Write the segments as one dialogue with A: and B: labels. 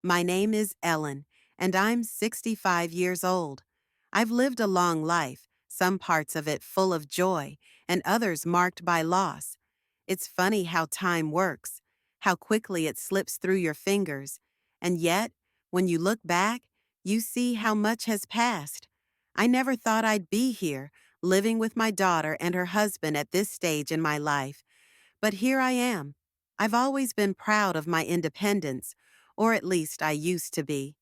A: My name is Ellen, and I'm 65 years old. I've lived a long life, some parts of it full of joy, and others marked by loss. It's funny how time works, how quickly it slips through your fingers, and yet, when you look back, you see how much has passed. I never thought I'd be here, living with my daughter and her husband at this stage in my life, but here I am. I've always been proud of my independence, or at least I used to be.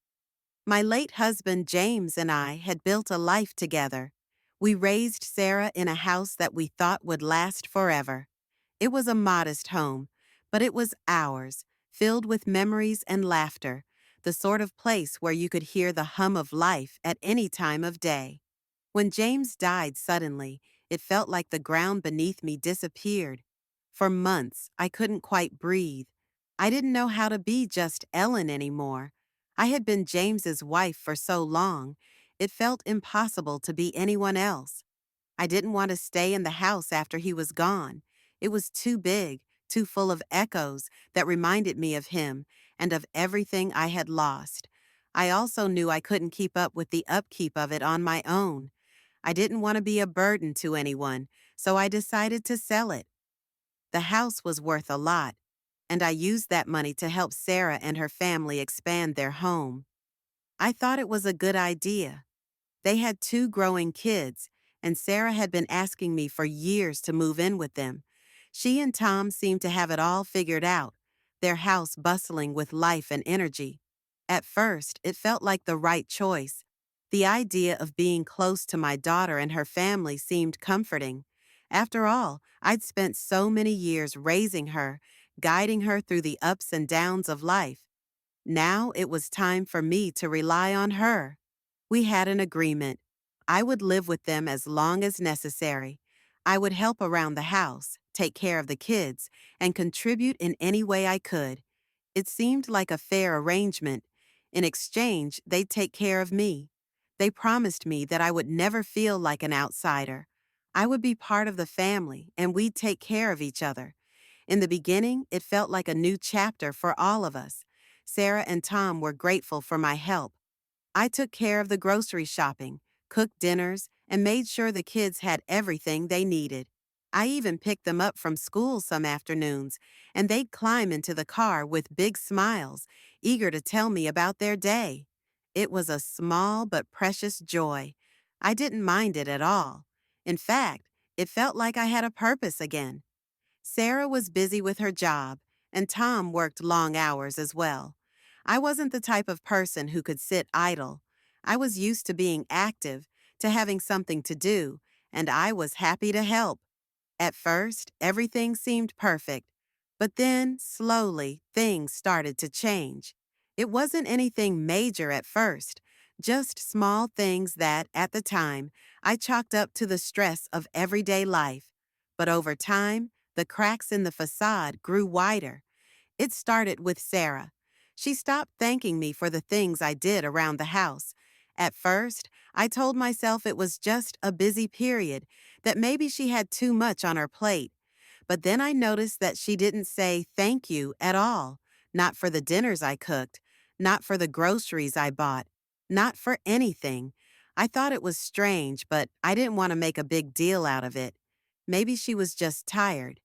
A: My late husband James and I had built a life together. We raised Sarah in a house that we thought would last forever. It was a modest home, but it was ours, filled with memories and laughter, the sort of place where you could hear the hum of life at any time of day. When James died suddenly, it felt like the ground beneath me disappeared. For months, I couldn't quite breathe. I didn't know how to be just Ellen anymore. I had been James's wife for so long, it felt impossible to be anyone else. I didn't want to stay in the house after he was gone. It was too big, too full of echoes that reminded me of him and of everything I had lost. I also knew I couldn't keep up with the upkeep of it on my own. I didn't want to be a burden to anyone, so I decided to sell it. The house was worth a lot, and I used that money to help Sarah and her family expand their home. I thought it was a good idea. They had two growing kids, and Sarah had been asking me for years to move in with them. She and Tom seemed to have it all figured out, their house bustling with life and energy. At first, it felt like the right choice. The idea of being close to my daughter and her family seemed comforting. After all, I'd spent so many years raising her, guiding her through the ups and downs of life. Now it was time for me to rely on her. We had an agreement. I would live with them as long as necessary. I would help around the house, take care of the kids, and contribute in any way I could. It seemed like a fair arrangement. In exchange, they'd take care of me. They promised me that I would never feel like an outsider. I would be part of the family, and we'd take care of each other. In the beginning, it felt like a new chapter for all of us. Sarah and Tom were grateful for my help. I took care of the grocery shopping, cooked dinners, and made sure the kids had everything they needed. I even picked them up from school some afternoons, and they'd climb into the car with big smiles, eager to tell me about their day. It was a small but precious joy. I didn't mind it at all. In fact, it felt like I had a purpose again. Sarah was busy with her job, and Tom worked long hours as well. I wasn't the type of person who could sit idle. I was used to being active, to having something to do, and I was happy to help. At first, everything seemed perfect, but then, slowly, things started to change. It wasn't anything major at first, just small things that, at the time, I chalked up to the stress of everyday life. But over time, the cracks in the facade grew wider. It started with Sarah. She stopped thanking me for the things I did around the house. At first, I told myself it was just a busy period, that maybe she had too much on her plate. But then I noticed that she didn't say thank you at all. Not for the dinners I cooked, not for the groceries I bought, not for anything. I thought it was strange, but I didn't want to make a big deal out of it. Maybe she was just tired.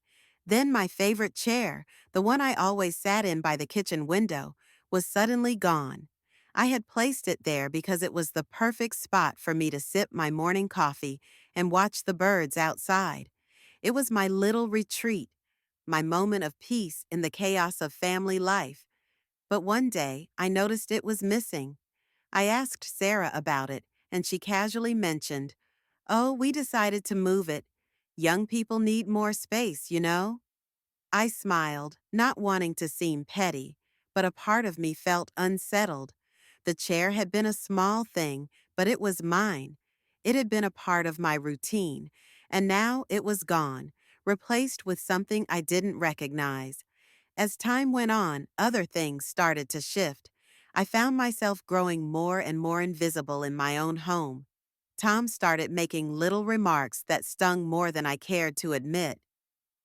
A: Then my favorite chair, the one I always sat in by the kitchen window, was suddenly gone. I had placed it there because it was the perfect spot for me to sip my morning coffee and watch the birds outside. It was my little retreat, my moment of peace in the chaos of family life. But one day, I noticed it was missing. I asked Sarah about it, and she casually mentioned, "Oh, we decided to move it. Young people need more space, you know?" I smiled, not wanting to seem petty, but a part of me felt unsettled. The chair had been a small thing, but it was mine. It had been a part of my routine, and now it was gone, replaced with something I didn't recognize. As time went on, other things started to shift. I found myself growing more and more invisible in my own home. Tom started making little remarks that stung more than I cared to admit.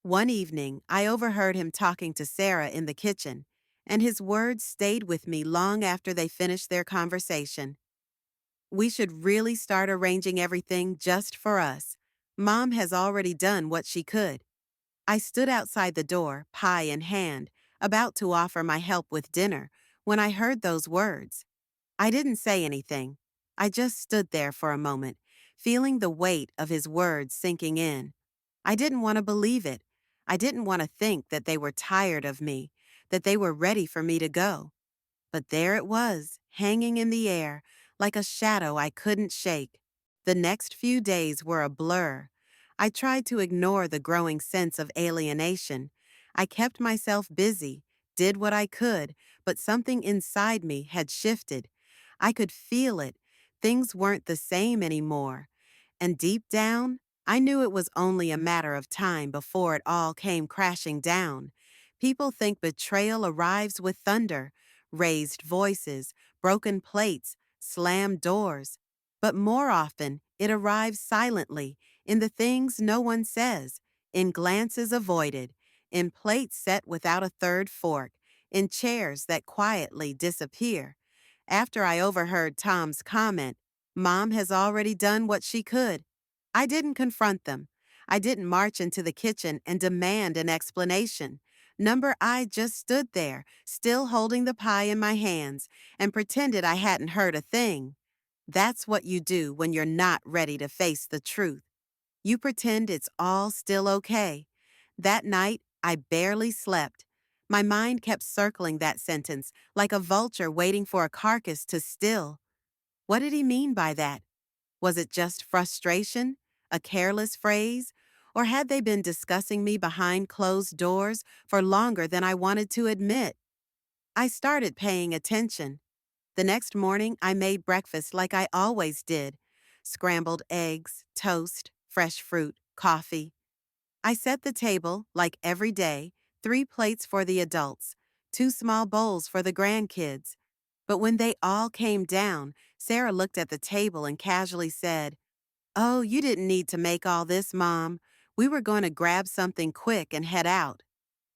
A: One evening, I overheard him talking to Sarah in the kitchen, and his words stayed with me long after they finished their conversation. We should really start arranging everything just for us. Mom has already done what she could. I stood outside the door, pie in hand, about to offer my help with dinner, when I heard those words. I didn't say anything. I just stood there for a moment, feeling the weight of his words sinking in. I didn't want to believe it. I didn't want to think that they were tired of me, that they were ready for me to go. But there it was, hanging in the air, like a shadow I couldn't shake. The next few days were a blur. I tried to ignore the growing sense of alienation. I kept myself busy, did what I could, but something inside me had shifted. I could feel it. Things weren't the same anymore. And deep down, I knew it was only a matter of time before it all came crashing down. People think betrayal arrives with thunder, raised voices, broken plates, slammed doors. But more often, it arrives silently, in the things no one says, in glances avoided, in plates set without a third fork, in chairs that quietly disappear. After I overheard Tom's comment, Mom has already done what she could. I didn't confront them. I didn't march into the kitchen and demand an explanation. Number I just stood there, still holding the pie in my hands, and pretended I hadn't heard a thing. That's what you do when you're not ready to face the truth. You pretend it's all still okay. That night, I barely slept. My mind kept circling that sentence, like a vulture waiting for a carcass to still. What did he mean by that? Was it just frustration? A careless phrase? Or had they been discussing me behind closed doors for longer than I wanted to admit? I started paying attention. The next morning, I made breakfast like I always did: scrambled eggs, toast, fresh fruit, coffee. I set the table, like every day, 3 plates for the adults, 2 small bowls for the grandkids. But when they all came down, Sarah looked at the table and casually said, "Oh, you didn't need to make all this, Mom. We were going to grab something quick and head out."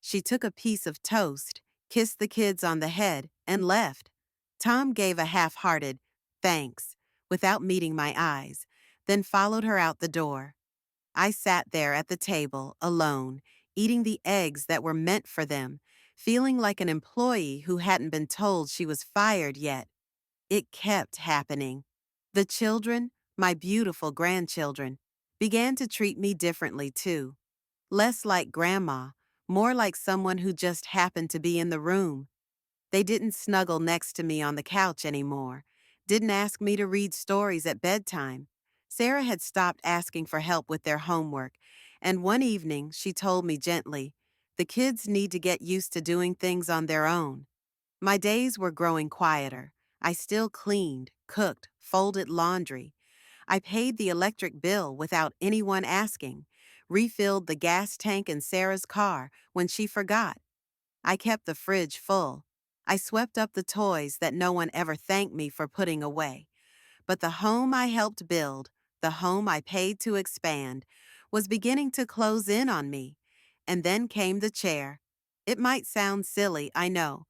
A: She took a piece of toast, kissed the kids on the head, and left. Tom gave a half-hearted thanks without meeting my eyes, then followed her out the door. I sat there at the table, alone, eating the eggs that were meant for them, feeling like an employee who hadn't been told she was fired yet. It kept happening. The children, my beautiful grandchildren, began to treat me differently too. Less like grandma, more like someone who just happened to be in the room. They didn't snuggle next to me on the couch anymore, didn't ask me to read stories at bedtime. Sarah had stopped asking for help with their homework, and one evening she told me gently, "The kids need to get used to doing things on their own." My days were growing quieter. I still cleaned, cooked, folded laundry. I paid the electric bill without anyone asking, refilled the gas tank in Sarah's car when she forgot. I kept the fridge full. I swept up the toys that no one ever thanked me for putting away. But the home I helped build, the home I paid to expand, was beginning to close in on me. And then came the chair. It might sound silly, I know,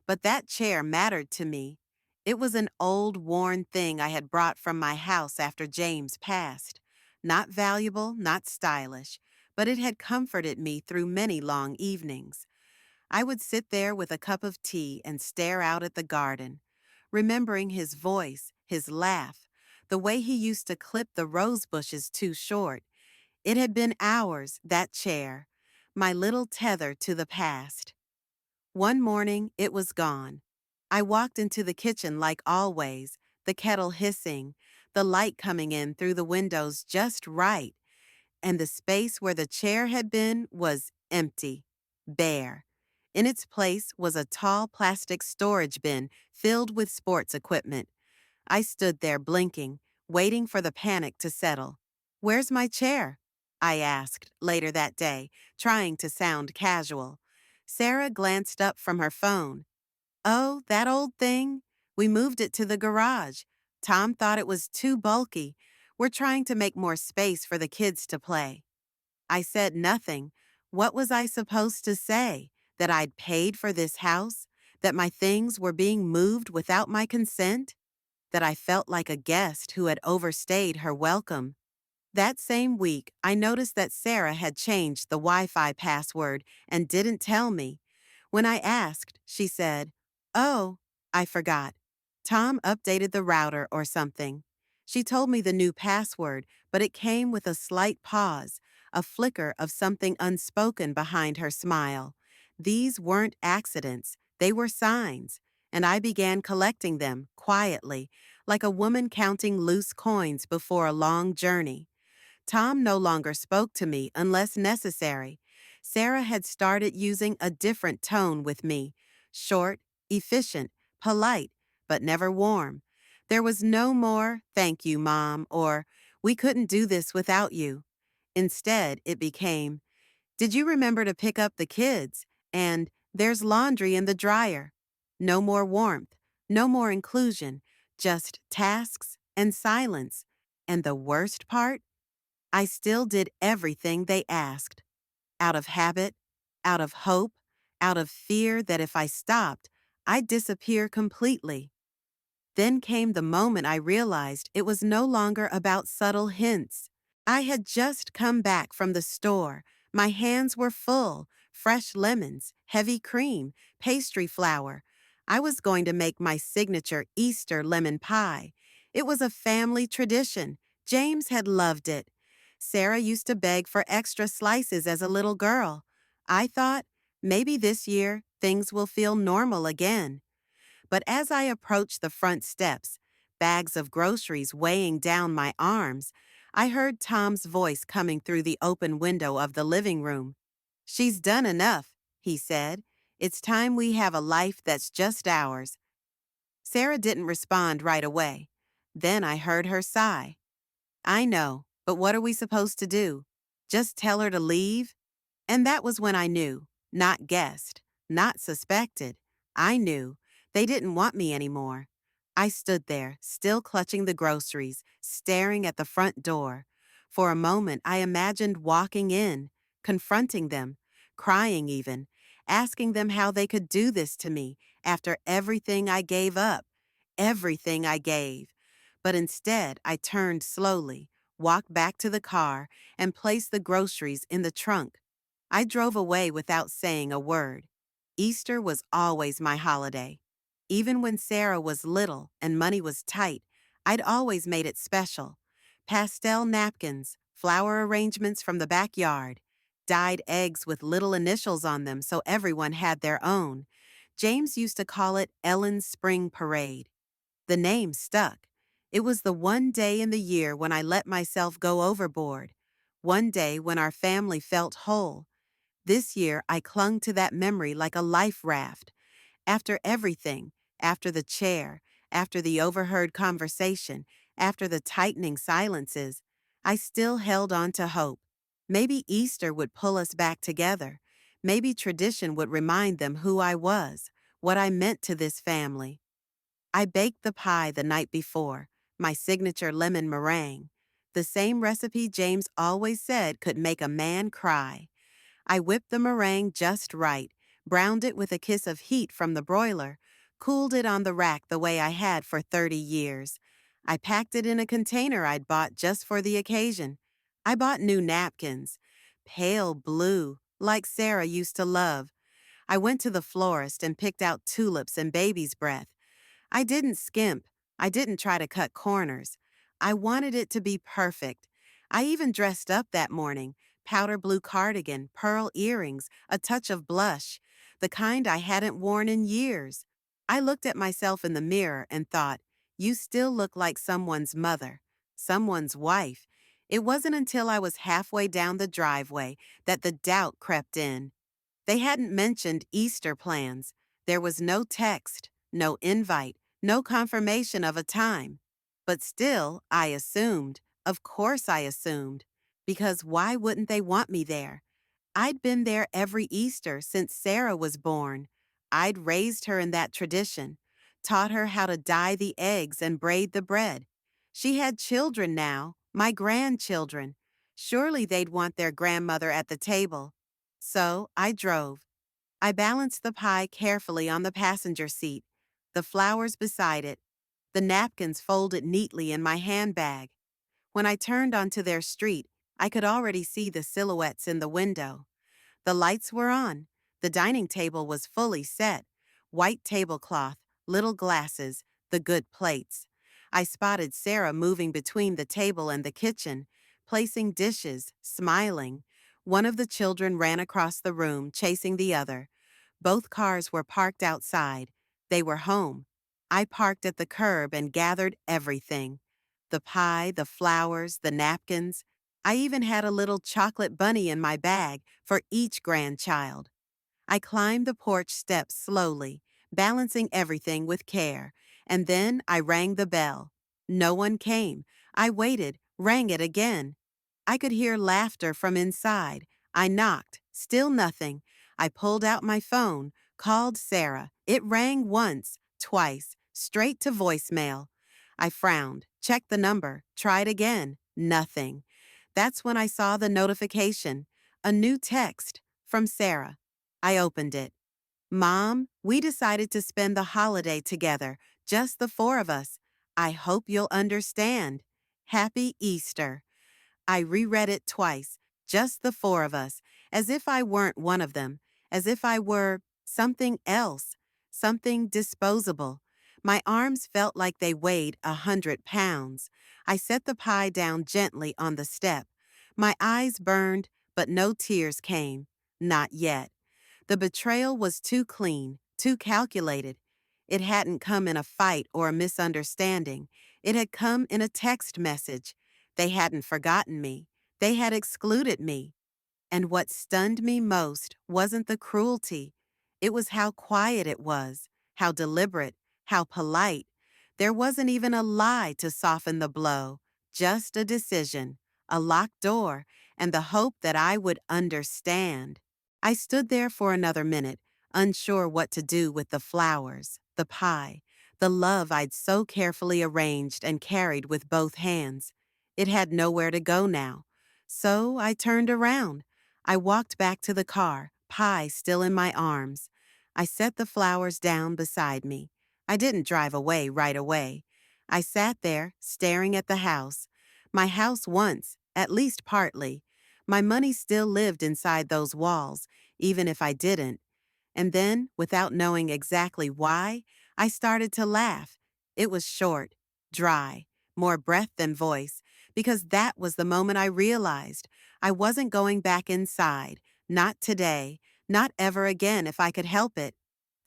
A: but that chair mattered to me. It was an old, worn thing I had brought from my house after James passed. Not valuable, not stylish, but it had comforted me through many long evenings. I would sit there with a cup of tea and stare out at the garden, remembering his voice, his laugh, the way he used to clip the rose bushes too short. It had been ours, that chair, my little tether to the past. One morning, it was gone. I walked into the kitchen like always, the kettle hissing, the light coming in through the windows just right, and the space where the chair had been was empty, bare. In its place was a tall plastic storage bin filled with sports equipment. I stood there blinking, waiting for the panic to settle. "Where's my chair?" I asked later that day, trying to sound casual. Sarah glanced up from her phone. "Oh, that old thing? We moved it to the garage. Tom thought it was too bulky. We're trying to make more space for the kids to play." I said nothing. What was I supposed to say? That I'd paid for this house? that my things were being moved without my consent, that I felt like a guest who had overstayed her welcome. That same week, I noticed that Sarah had changed the Wi Fi password and didn't tell me. When I asked, she said, "Oh, I forgot. Tom updated the router or something." She told me the new password, but it came with a slight pause, a flicker of something unspoken behind her smile. These weren't accidents, they were signs, and I began collecting them quietly, like a woman counting loose coins before a long journey. Tom no longer spoke to me unless necessary. Sarah had started using a different tone with me, short, efficient, polite, but never warm. There was no more, "Thank you, Mom," or "We couldn't do this without you." Instead, it became, "Did you remember to pick up the kids?" And "There's laundry in the dryer." No more warmth, no more inclusion, just tasks and silence. And the worst part? I still did everything they asked, out of habit, out of hope, out of fear that if I stopped, I'd disappear completely. Then came the moment I realized it was no longer about subtle hints. I had just come back from the store. My hands were full, fresh lemons, heavy cream, pastry flour. I was going to make my signature Easter lemon pie. It was a family tradition. James had loved it. Sarah used to beg for extra slices as a little girl. I thought, maybe this year things will feel normal again. But as I approached the front steps, bags of groceries weighing down my arms, I heard Tom's voice coming through the open window of the living room. "She's done enough," he said. "It's time we have a life that's just ours." Sarah didn't respond right away. Then I heard her sigh. "I know, but what are we supposed to do? Just tell her to leave?" And that was when I knew, not guessed, not suspected. I knew. They didn't want me anymore. I stood there, still clutching the groceries, staring at the front door. For a moment, I imagined walking in, confronting them, crying even, asking them how they could do this to me after everything I gave up, everything I gave. But instead, I turned slowly, walked back to the car, and placed the groceries in the trunk. I drove away without saying a word. Easter was always my holiday. Even when Sarah was little and money was tight, I'd always made it special. Pastel napkins, flower arrangements from the backyard, dyed eggs with little initials on them so everyone had their own. James used to call it Ellen's Spring Parade. The name stuck. It was the one day in the year when I let myself go overboard. One day when our family felt whole. This year, I clung to that memory like a life raft. After everything, after the chair, after the overheard conversation, after the tightening silences, I still held on to hope. Maybe Easter would pull us back together. Maybe tradition would remind them who I was, what I meant to this family. I baked the pie the night before, my signature lemon meringue, the same recipe James always said could make a man cry. I whipped the meringue just right, browned it with a kiss of heat from the broiler, cooled it on the rack the way I had for 30 years. I packed it in a container I'd bought just for the occasion. I bought new napkins, pale blue, like Sarah used to love. I went to the florist and picked out tulips and baby's breath. I didn't skimp. I didn't try to cut corners. I wanted it to be perfect. I even dressed up that morning. Powder blue cardigan, pearl earrings, a touch of blush, the kind I hadn't worn in years. I looked at myself in the mirror and thought, you still look like someone's mother, someone's wife. It wasn't until I was halfway down the driveway that the doubt crept in. They hadn't mentioned Easter plans. There was no text, no invite, no confirmation of a time. But still, I assumed. Of course I assumed. Because why wouldn't they want me there? I'd been there every Easter since Sarah was born. I'd raised her in that tradition, taught her how to dye the eggs and braid the bread. She had children now, my grandchildren. Surely they'd want their grandmother at the table. So I drove. I balanced the pie carefully on the passenger seat, the flowers beside it, the napkins folded neatly in my handbag. When I turned onto their street, I could already see the silhouettes in the window. The lights were on. The dining table was fully set. White tablecloth, little glasses, the good plates. I spotted Sarah moving between the table and the kitchen, placing dishes, smiling. One of the children ran across the room, chasing the other. Both cars were parked outside. They were home. I parked at the curb and gathered everything. The pie, the flowers, the napkins. I even had a little chocolate bunny in my bag for each grandchild. I climbed the porch steps slowly, balancing everything with care, and then I rang the bell. No one came. I waited, rang it again. I could hear laughter from inside. I knocked, still nothing. I pulled out my phone, called Sarah. It rang once, twice, straight to voicemail. I frowned, checked the number, tried again. Nothing. That's when I saw the notification. A new text from Sarah. I opened it. Mom, we decided to spend the holiday together, just the four of us. I hope you'll understand. Happy Easter. I reread it twice, just the four of us, as if I weren't one of them, as if I were something else, something disposable. My arms felt like they weighed 100 pounds. I set the pie down gently on the step. My eyes burned, but no tears came. Not yet. The betrayal was too clean, too calculated. It hadn't come in a fight or a misunderstanding. It had come in a text message. They hadn't forgotten me. They had excluded me. And what stunned me most wasn't the cruelty. It was how quiet it was, how deliberate, how polite. There wasn't even a lie to soften the blow, just a decision, a locked door, and the hope that I would understand. I stood there for another minute, unsure what to do with the flowers, the pie, the love I'd so carefully arranged and carried with both hands. It had nowhere to go now. So I turned around. I walked back to the car, pie still in my arms. I set the flowers down beside me. I didn't drive away right away. I sat there, staring at the house. My house once, at least partly. My money still lived inside those walls, even if I didn't. And then, without knowing exactly why, I started to laugh. It was short, dry, more breath than voice, because that was the moment I realized I wasn't going back inside, not today, not ever again if I could help it.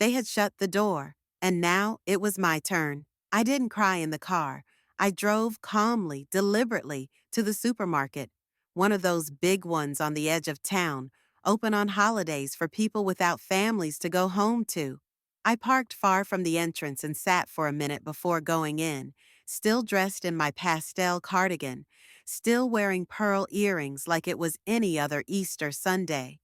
A: They had shut the door, and now it was my turn. I didn't cry in the car. I drove calmly, deliberately, to the supermarket, one of those big ones on the edge of town, open on holidays for people without families to go home to. I parked far from the entrance and sat for a minute before going in, still dressed in my pastel cardigan, still wearing pearl earrings like it was any other Easter Sunday.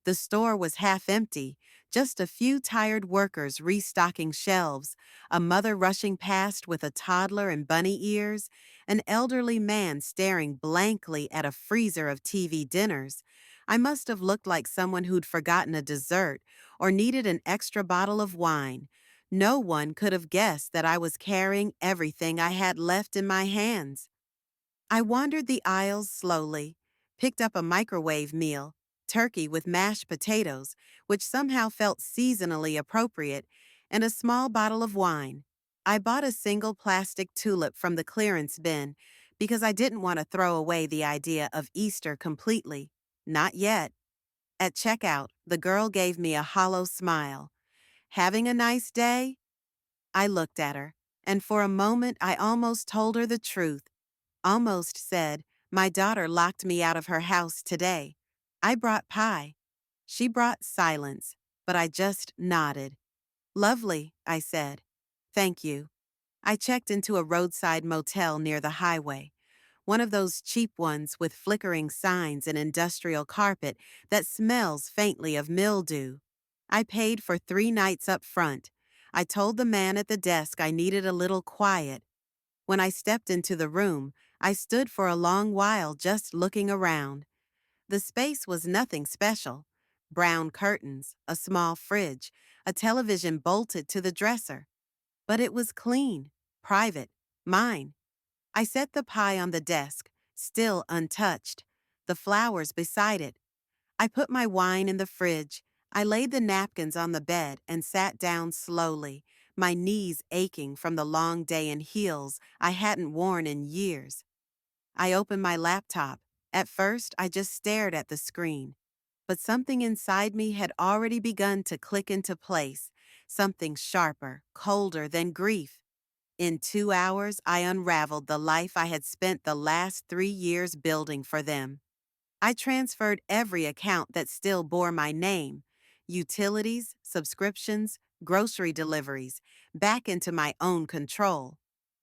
A: The store was half empty, just a few tired workers restocking shelves, a mother rushing past with a toddler and bunny ears, an elderly man staring blankly at a freezer of TV dinners. I must have looked like someone who'd forgotten a dessert or needed an extra bottle of wine. No one could have guessed that I was carrying everything I had left in my hands. I wandered the aisles slowly, picked up a microwave meal, turkey with mashed potatoes, which somehow felt seasonally appropriate, and a small bottle of wine. I bought a single plastic tulip from the clearance bin because I didn't want to throw away the idea of Easter completely. Not yet. At checkout, the girl gave me a hollow smile. Having a nice day? I looked at her, and for a moment I almost told her the truth. Almost said, my daughter locked me out of her house today. I brought pie. She brought silence, but I just nodded. Lovely, I said. Thank you. I checked into a roadside motel near the highway, one of those cheap ones with flickering signs and industrial carpet that smells faintly of mildew. I paid for 3 nights up front. I told the man at the desk I needed a little quiet. When I stepped into the room, I stood for a long while just looking around. The space was nothing special. brown curtains, a small fridge, a television bolted to the dresser. But it was clean, private, mine. I set the pie on the desk, still untouched, the flowers beside it. I put my wine in the fridge. I laid the napkins on the bed and sat down slowly, my knees aching from the long day in heels I hadn't worn in years. I opened my laptop. At first, I just stared at the screen. But something inside me had already begun to click into place, something sharper, colder than grief. In 2 hours, I unraveled the life I had spent the last 3 years building for them. I transferred every account that still bore my name, utilities, subscriptions, grocery deliveries, back into my own control.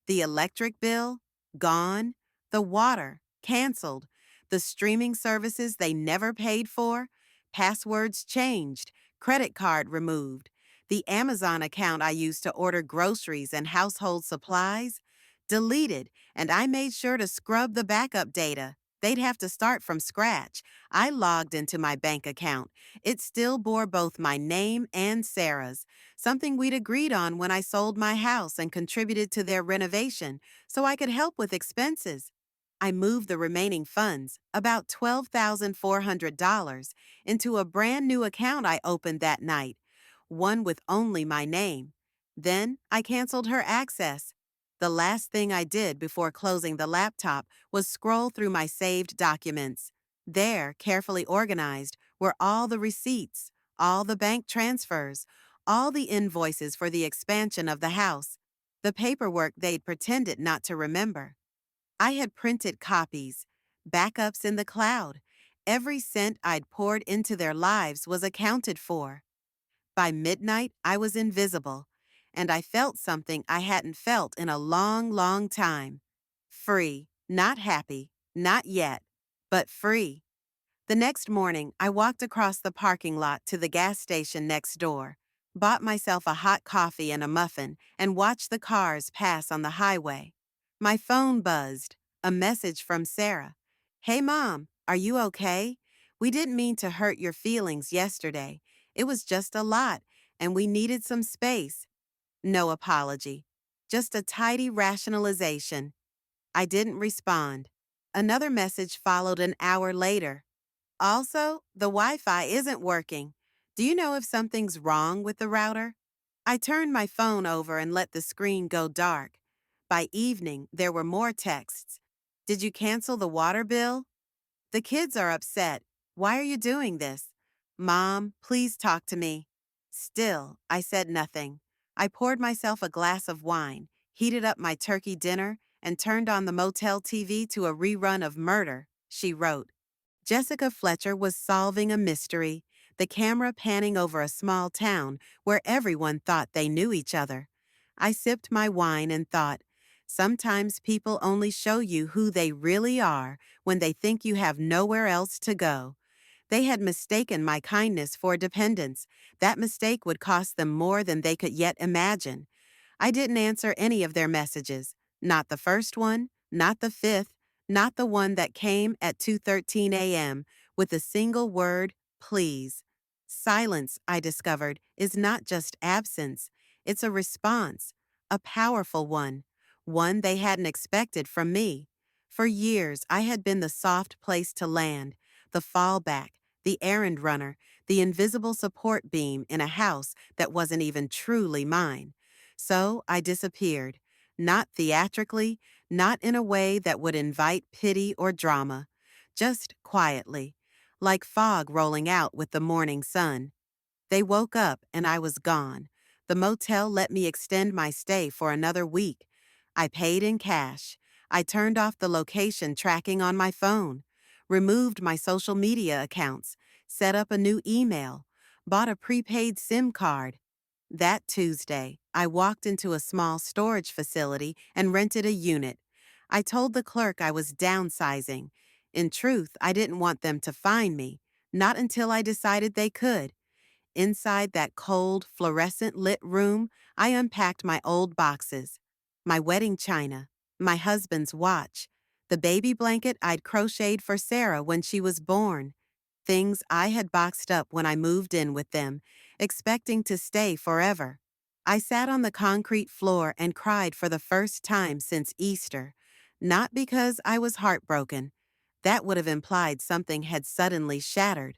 A: The electric bill? Gone. The water? Canceled. The streaming services they never paid for? Passwords changed. Credit card removed. The Amazon account I used to order groceries and household supplies? Deleted, and I made sure to scrub the backup data. They'd have to start from scratch. I logged into my bank account. It still bore both my name and Sarah's, something we'd agreed on when I sold my house and contributed to their renovation so I could help with expenses. I moved the remaining funds, about $12,400, into a brand new account I opened that night, one with only my name. Then I canceled her access. The last thing I did before closing the laptop was scroll through my saved documents. There, carefully organized, were all the receipts, all the bank transfers, all the invoices for the expansion of the house, the paperwork they'd pretended not to remember. I had printed copies, backups in the cloud. Every cent I'd poured into their lives was accounted for. By midnight, I was invisible, and I felt something I hadn't felt in a long, long time. Free, not happy, not yet, but free. The next morning, I walked across the parking lot to the gas station next door, bought myself a hot coffee and a muffin, and watched the cars pass on the highway. My phone buzzed, a message from Sarah. "Hey, Mom, are you okay? We didn't mean to hurt your feelings yesterday. It was just a lot, and we needed some space." No apology, just a tidy rationalization. I didn't respond. Another message followed an hour later. "Also, the Wi-Fi isn't working. Do you know if something's wrong with the router?" I turned my phone over and let the screen go dark. By evening, there were more texts. "Did you cancel the water bill?" "The kids are upset. Why are you doing this?" "Mom, please talk to me." Still, I said nothing. I poured myself a glass of wine, heated up my turkey dinner, and turned on the Motel TV to a rerun of Murder, She Wrote. Jessica Fletcher was solving a mystery, the camera panning over a small town where everyone thought they knew each other. I sipped my wine and thought, sometimes people only show you who they really are when they think you have nowhere else to go. They had mistaken my kindness for dependence. That mistake would cost them more than they could yet imagine. I didn't answer any of their messages. Not the first one, not the fifth, not the one that came at 2:13 a.m. with a single word, please. Silence, I discovered, is not just absence. It's a response, a powerful one they hadn't expected from me. For years, I had been the soft place to land, the fallback, the errand runner, the invisible support beam in a house that wasn't even truly mine. So I disappeared, not theatrically, not in a way that would invite pity or drama, just quietly, like fog rolling out with the morning sun. They woke up and I was gone. The motel let me extend my stay for another week. I paid in cash. I turned off the location tracking on my phone, removed my social media accounts, set up a new email, bought a prepaid SIM card. That Tuesday, I walked into a small storage facility and rented a unit. I told the clerk I was downsizing. In truth, I didn't want them to find me, not until I decided they could. Inside that cold, fluorescent-lit room, I unpacked my old boxes, my wedding china, my husband's watch, the baby blanket I'd crocheted for Sarah when she was born. things I had boxed up when I moved in with them, expecting to stay forever. I sat on the concrete floor and cried for the first time since Easter, not because I was heartbroken. That would have implied something had suddenly shattered.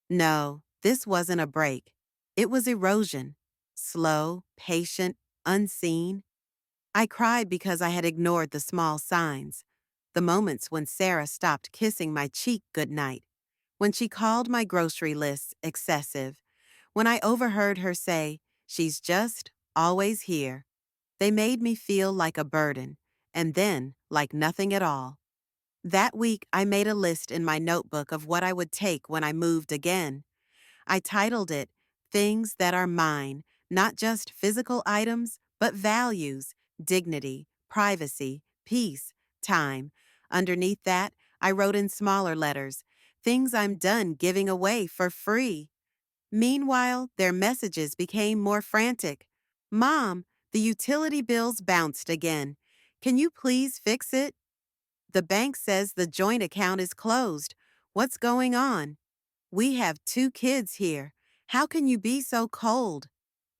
A: No, this wasn't a break. It was erosion. Slow, patient, unseen. I cried because I had ignored the small signs. The moments when Sarah stopped kissing my cheek goodnight. When she called my grocery lists excessive. When I overheard her say, "She's just always here." They made me feel like a burden, and then like nothing at all. That week, I made a list in my notebook of what I would take when I moved again. I titled it Things That Are Mine, not just physical items, but values, dignity, privacy, peace, time. Underneath that, I wrote in smaller letters, things I'm done giving away for free. Meanwhile, their messages became more frantic. "Mom, the utility bills bounced again. Can you please fix it? The bank says the joint account is closed. What's going on? We have 2 kids here. How can you be so cold?"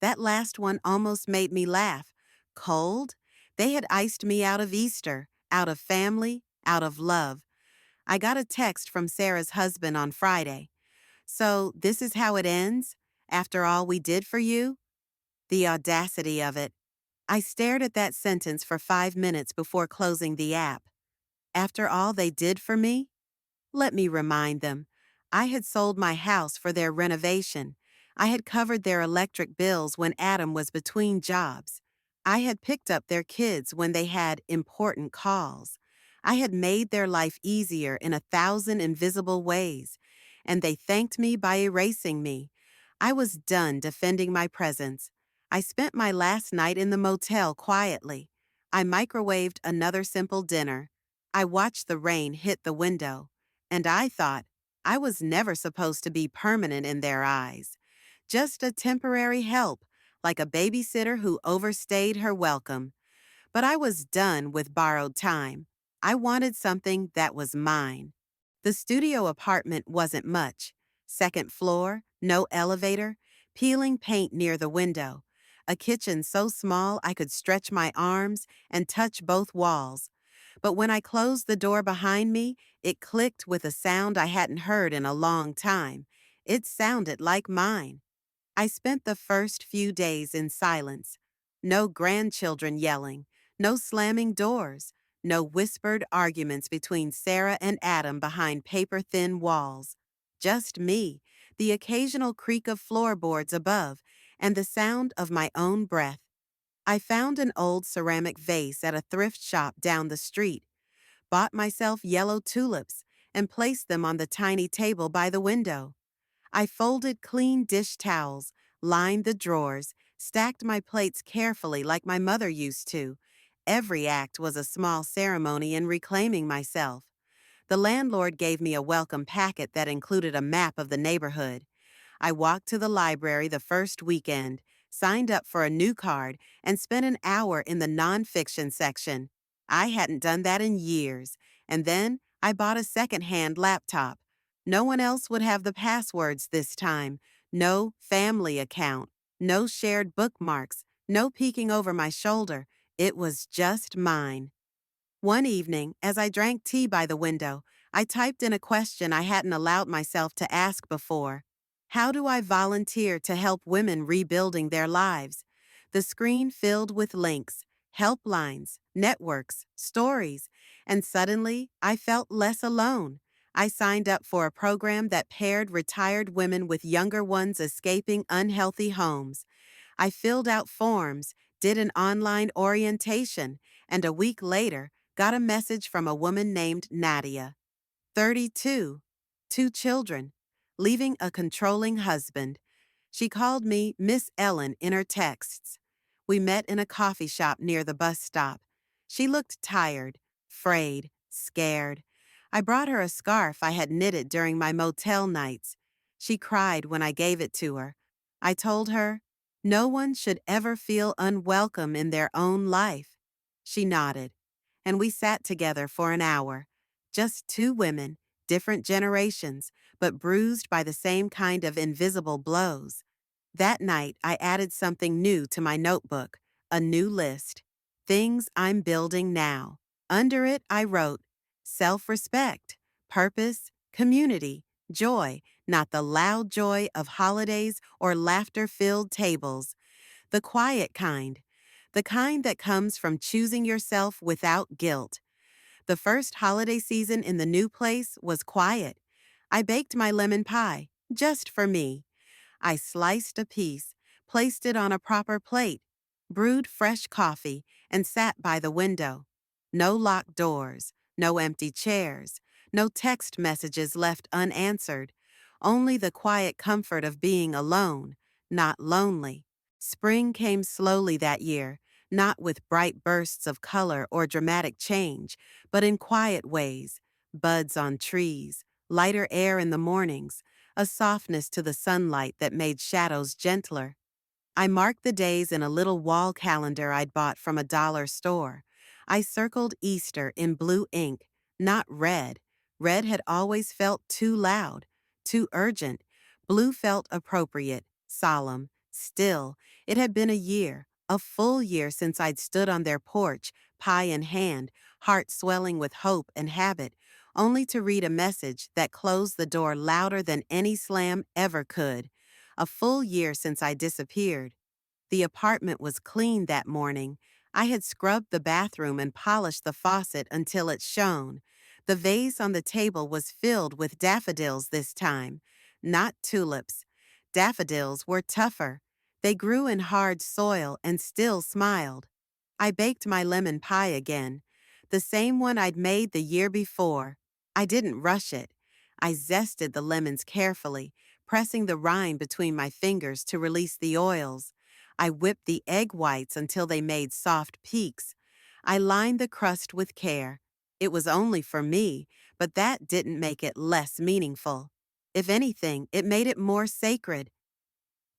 A: That last one almost made me laugh. Cold? They had iced me out of Easter, out of family, out of love. I got a text from Sarah's husband on Friday. "So, this is how it ends? After all we did for you?" The audacity of it. I stared at that sentence for 5 minutes before closing the app. After all they did for me? Let me remind them. I had sold my house for their renovation. I had covered their electric bills when Adam was between jobs. I had picked up their kids when they had important calls. I had made their life easier in 1,000 invisible ways, and they thanked me by erasing me. I was done defending my presence. I spent my last night in the motel quietly. I microwaved another simple dinner. I watched the rain hit the window. And I thought I was never supposed to be permanent in their eyes. Just a temporary help, like a babysitter who overstayed her welcome. But I was done with borrowed time. I wanted something that was mine. The studio apartment wasn't much. Second floor, no elevator, peeling paint near the window. A kitchen so small I could stretch my arms and touch both walls. But when I closed the door behind me, it clicked with a sound I hadn't heard in a long time. It sounded like mine. I spent the first few days in silence. No grandchildren yelling, no slamming doors, no whispered arguments between Sarah and Adam behind paper-thin walls. Just me, the occasional creak of floorboards above, and the sound of my own breath. I found an old ceramic vase at a thrift shop down the street, bought myself yellow tulips, and placed them on the tiny table by the window. I folded clean dish towels, lined the drawers, stacked my plates carefully like my mother used to. Every act was a small ceremony in reclaiming myself. The landlord gave me a welcome packet that included a map of the neighborhood. I walked to the library the first weekend, signed up for a new card, and spent an hour in the nonfiction section. I hadn't done that in years, and then I bought a second-hand laptop. No one else would have the passwords this time. No family account. No shared bookmarks. No peeking over my shoulder. It was just mine. One evening, as I drank tea by the window, I typed in a question I hadn't allowed myself to ask before. How do I volunteer to help women rebuilding their lives? The screen filled with links, helplines, networks, stories, and suddenly I felt less alone. I signed up for a program that paired retired women with younger ones escaping unhealthy homes. I filled out forms, did an online orientation, and a week later got a message from a woman named Nadia. 32, 2 children, leaving a controlling husband. She called me Miss Ellen in her texts. We met in a coffee shop near the bus stop. She looked tired, frayed, scared. I brought her a scarf I had knitted during my motel nights. She cried when I gave it to her. I told her, no one should ever feel unwelcome in their own life. She nodded, and we sat together for an hour. Just 2 women, different generations, but bruised by the same kind of invisible blows. That night, I added something new to my notebook, a new list. Things I'm building now. Under it, I wrote self respect, purpose, community, joy, not the loud joy of holidays or laughter filled tables, the quiet kind, the kind that comes from choosing yourself without guilt. The first holiday season in the new place was quiet. I baked my lemon pie, just for me. I sliced a piece, placed it on a proper plate, brewed fresh coffee, and sat by the window. No locked doors, no empty chairs, no text messages left unanswered, only the quiet comfort of being alone, not lonely. Spring came slowly that year, not with bright bursts of color or dramatic change, but in quiet ways, buds on trees, lighter air in the mornings, a softness to the sunlight that made shadows gentler. I marked the days in a little wall calendar I'd bought from a dollar store. I circled Easter in blue ink, not red. Red had always felt too loud, too urgent. Blue felt appropriate, solemn, still. It had been a year, a full year since I'd stood on their porch, pie in hand, heart swelling with hope and habit, only to read a message that closed the door louder than any slam ever could. A full year since I disappeared. The apartment was clean that morning. I had scrubbed the bathroom and polished the faucet until it shone. The vase on the table was filled with daffodils this time, not tulips. Daffodils were tougher. They grew in hard soil and still smiled. I baked my lemon pie again, the same one I'd made the year before. I didn't rush it. I zested the lemons carefully, pressing the rind between my fingers to release the oils. I whipped the egg whites until they made soft peaks. I lined the crust with care. It was only for me, but that didn't make it less meaningful. If anything, it made it more sacred.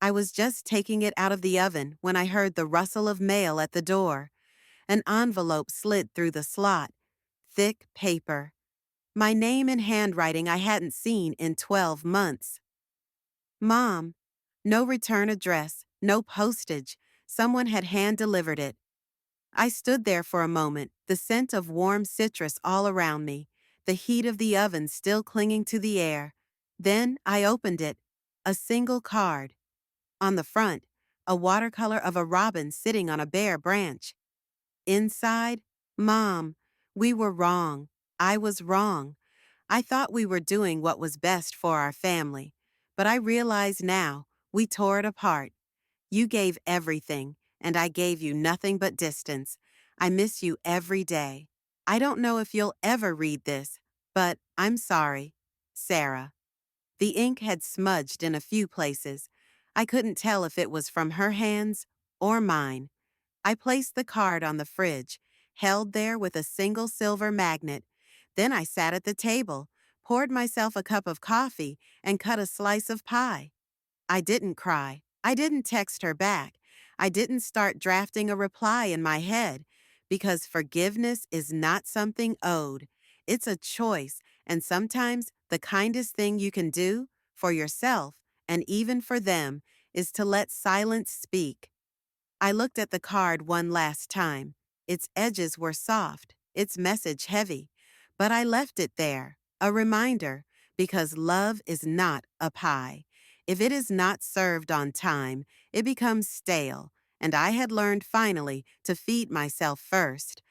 A: I was just taking it out of the oven when I heard the rustle of mail at the door. An envelope slid through the slot. Thick paper. My name in handwriting I hadn't seen in 12 months. Mom. No return address, no postage. Someone had hand-delivered it. I stood there for a moment, the scent of warm citrus all around me, the heat of the oven still clinging to the air. Then I opened it. A single card. On the front, a watercolor of a robin sitting on a bare branch. Inside, Mom, we were wrong. I was wrong. I thought we were doing what was best for our family. But I realize now, we tore it apart. You gave everything, and I gave you nothing but distance. I miss you every day. I don't know if you'll ever read this, but I'm sorry. Sarah. The ink had smudged in a few places. I couldn't tell if it was from her hands or mine. I placed the card on the fridge, held there with a single silver magnet. Then I sat at the table, poured myself a cup of coffee, and cut a slice of pie. I didn't cry. I didn't text her back. I didn't start drafting a reply in my head, because forgiveness is not something owed. It's a choice, and sometimes the kindest thing you can do for yourself and even for them is to let silence speak. I looked at the card one last time. Its edges were soft, its message heavy, but I left it there, a reminder, because love is not a pie. If it is not served on time, it becomes stale, and I had learned finally to feed myself first,